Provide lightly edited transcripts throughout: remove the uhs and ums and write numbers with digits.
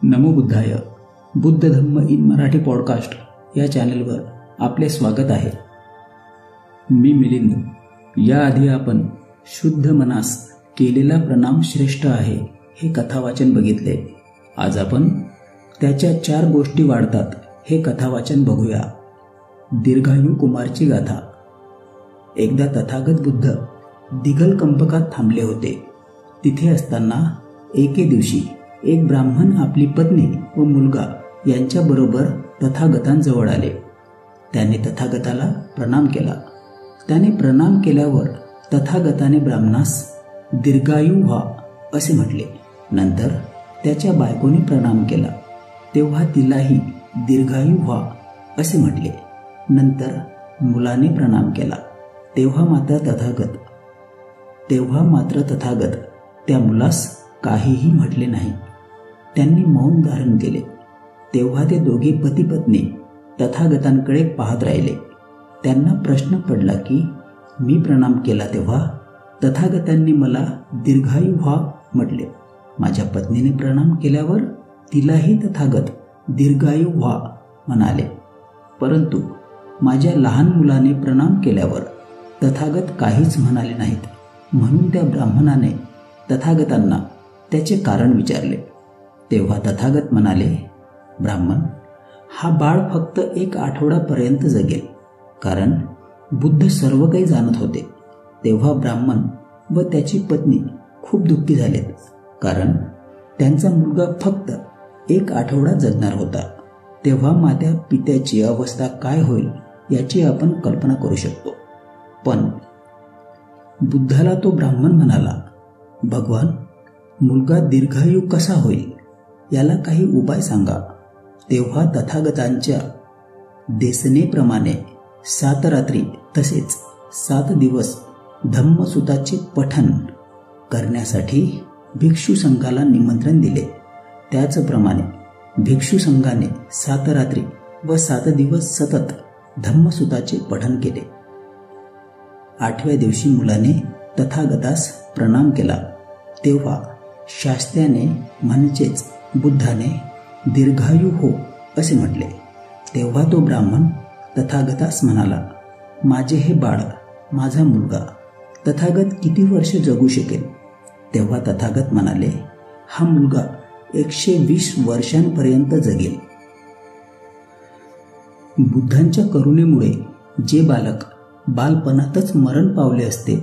नमो बुद्धाय. Buddha Dhamma in Marathi podcast या चॅनलवर आपले स्वागत आहे. मी मिलिंद. याआधी आपण शुद्ध मनास केलेला प्रणाम श्रेष्ठ आहे हे कथावाचन बघितले. आज आपण त्याच्या 4 गोष्टी वाढतात हे कथावाचन बघूया. दीर्घायू कुमारची गाथा. एकदा तथागत बुद्ध दिघल कंपकात थांबले होते. तिथे असताना एके दिवशी एक ब्राह्मण आपली पत्नी व मुलगा यांच्याबरोबर तथागतांजवळ आले. त्याने तथागताला प्रणाम केला. त्याने प्रणाम केल्यावर तथागताने ब्राह्मणास दीर्घायू व्हा असे म्हटले. नंतर त्याच्या बायकोने प्रणाम केला तेव्हा तिलाही दीर्घायू व्हा असे म्हटले. नंतर मुलाने प्रणाम केला तेव्हा मात्र तथागत त्या मुलास काहीही म्हटले नाही. त्यांनी मौन धारण केले. तेव्हा ते दोघे पती पत्नी तथागतांकडे पाहत राहिले. त्यांना प्रश्न पडला की मी प्रणाम केला तेव्हा तथागतांनी मला दीर्घायू व्हा म्हटले. माझ्या पत्नीने प्रणाम केल्यावर तिलाही तथागत दीर्घायू व्हा म्हणाले. परंतु माझ्या लहान मुलाने प्रणाम केल्यावर तथागत काहीच म्हणाले नाहीत. म्हणून त्या ब्राह्मणाने तथागतांना त्याचे कारण विचारले. तेव्हा तथागत म्हणाले, ब्राह्मण, हा बाळ फक्त 1 आठवडापर्यंत जगेल. कारण बुद्ध सर्व काही जाणत होते. तेव्हा ब्राह्मण व त्याची पत्नी खूप दुःखी झालेत. कारण त्यांचा मुलगा फक्त 1 आठवडा जगणार होता. तेव्हा मात्या पित्याची अवस्था काय होईल याची आपण कल्पना करू शकतो. पण बुद्धाला तो ब्राह्मण म्हणाला, भगवान, मुलगा दीर्घायू कसा होईल याला काही उपाय सांगा. तेव्हा तथागतांच्या देसनेप्रमाणे 7 रात्री तसेच 7 दिवस धम्मसूताचे पठन करण्यासाठी भिक्षू संघाला निमंत्रण दिले. त्याचप्रमाणे भिक्षू संघाने 7 रात्री व 7 दिवस सतत धम्मसूताचे पठन केले. 8व्या दिवशी मुलाने तथागतास प्रणाम केला. तेव्हा शास्त्याने म्हणजेच बुद्धाने दीर्घायू हो असे म्हटले. तेव्हा तो ब्राह्मण तथागतास म्हणाला, माझे हे बाळ, माझा मुलगा तथागत किती वर्ष जगू शकेल? तेव्हा तथागत म्हणाले, हा मुलगा 120 वर्षांपर्यंत जगेल. बुद्धांच्या करुणेमुळे जे बालक बालपणातच मरण पावले असते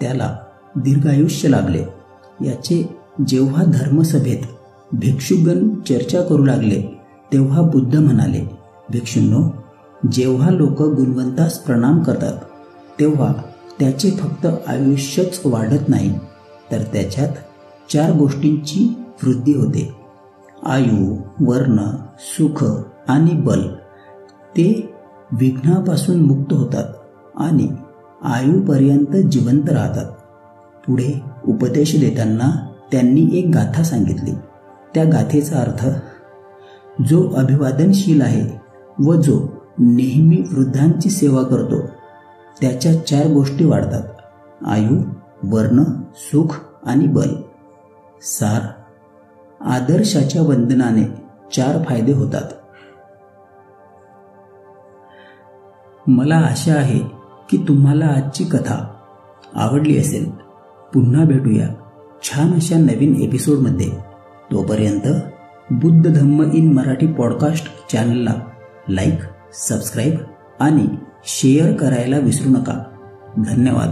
त्याला दीर्घायुष्य लाभले. याचे जेव्हा धर्मसभेत भिक्षुगण चर्चा करू लागले तेव्हा बुद्ध म्हणाले, भिक्षूंनो, जेव्हा लोक गुणवंतास प्रणाम करतात तेव्हा त्याचे फक्त आयुष्यच वाढत नाही तर त्याच्यात 4 गोष्टींची वृद्धी होते. आयु, वर्ण, सुख आणि बल. ते विघ्नापासून मुक्त होतात आणि आयुपर्यंत जिवंत राहतात. पुढे उपदेश देताना त्यांनी एक गाथा सांगितली. त्या गाथेचा अर्थ, जो अभिवादनशील आहे व जो नेहमी वृद्धांची सेवा करतो त्याच्या 4 गोष्टी वाढतात. आयु, वर्ण, सुख आणि बल. सार, आदर्शाच्या वंदनाने 4 फायदे होतात. मला आशा आहे की तुम्हाला आजची कथा आवडली असेल. पुन्हा भेटूया छान अशा नवीन एपिसोडमध्ये. तोपर्यंत बुद्ध धम्म इन मराठी पॉडकास्ट चॅनलला लाईक, सबस्क्राईब आणि शेअर करायला विसरू नका. धन्यवाद.